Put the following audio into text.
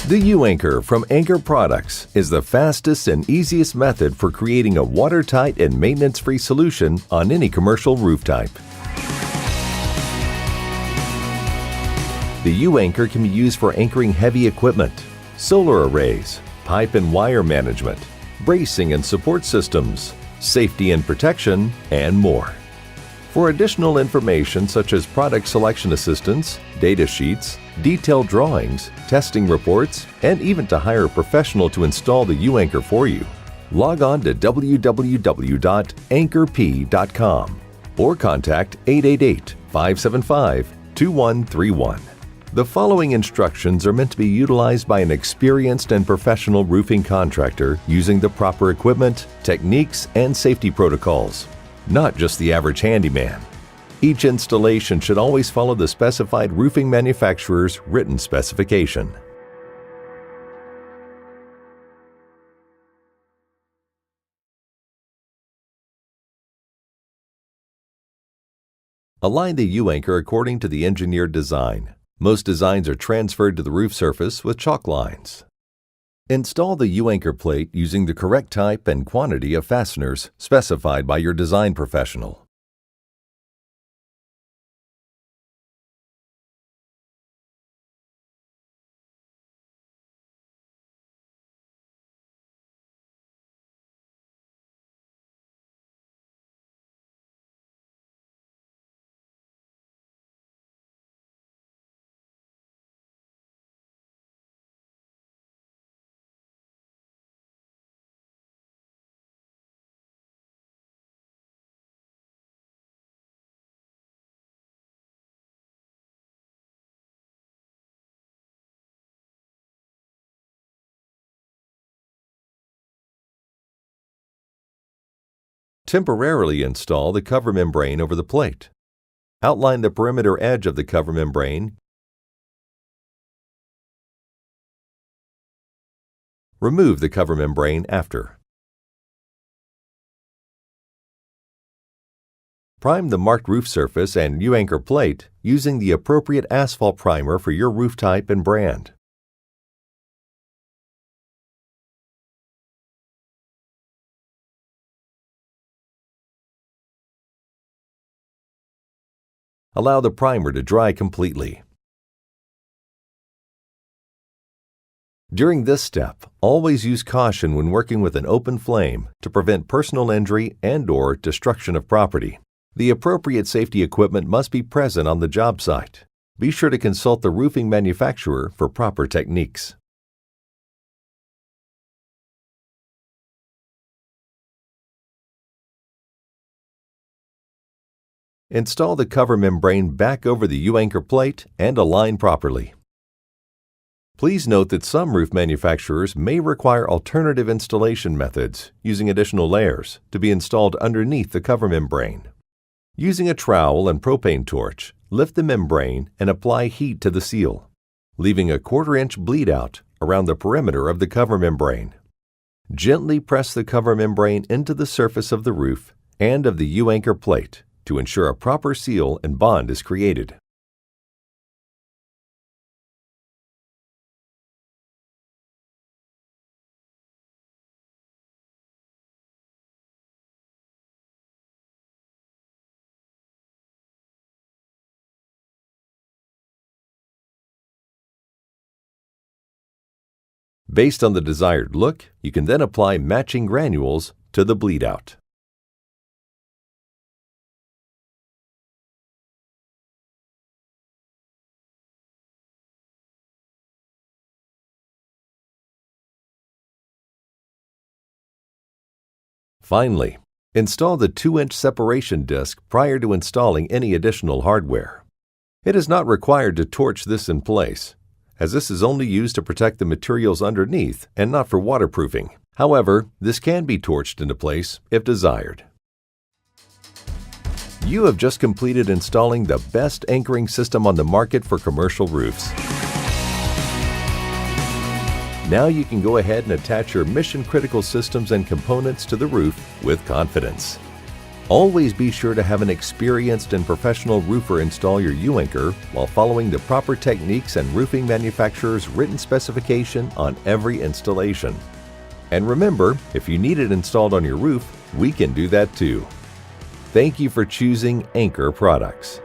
The U-Anchor from Anchor Products is the fastest and easiest method for creating a watertight and maintenance-free solution on any commercial roof type. The U-Anchor can be used for anchoring heavy equipment, solar arrays, pipe and wire management, bracing and support systems, safety and protection, and more. For additional information such as product selection assistance, data sheets, detailed drawings, testing reports, and even to hire a professional to install the U-Anchor for you, log on to www.anchorp.com or contact 888-575-2131. The following instructions are meant to be utilized by an experienced and professional roofing contractor using the proper equipment, techniques, and safety protocols, not just the average handyman. Each installation should always follow the specified roofing manufacturer's written specification. Align the U-Anchor according to the engineered design. Most designs are transferred to the roof surface with chalk lines. Install the U-Anchor plate using the correct type and quantity of fasteners specified by your design professional. Temporarily install the cover membrane over the plate. Outline the perimeter edge of the cover membrane. Remove the cover membrane after. Prime the marked roof surface and U-Anchor plate using the appropriate asphalt primer for your roof type and brand. Allow the primer to dry completely. During this step, always use caution when working with an open flame to prevent personal injury and/or destruction of property. The appropriate safety equipment must be present on the job site. Be sure to consult the roofing manufacturer for proper techniques. Install the cover membrane back over the U-Anchor plate and align properly. Please note that some roof manufacturers may require alternative installation methods using additional layers to be installed underneath the cover membrane. Using a trowel and propane torch, lift the membrane and apply heat to the seal, leaving a 1/4 inch bleed out around the perimeter of the cover membrane. Gently press the cover membrane into the surface of the roof and of the U-Anchor plate to ensure a proper seal and bond is created. Based on the desired look, you can then apply matching granules to the bleed out. Finally, install the 2-inch separation disc prior to installing any additional hardware. It is not required to torch this in place, as this is only used to protect the materials underneath and not for waterproofing. However, this can be torched into place if desired. You have just completed installing the best anchoring system on the market for commercial roofs. Now you can go ahead and attach your mission-critical systems and components to the roof with confidence. Always be sure to have an experienced and professional roofer install your U-anchor while following the proper techniques and roofing manufacturer's written specification on every installation. And remember, if you need it installed on your roof, we can do that too. Thank you for choosing Anchor Products.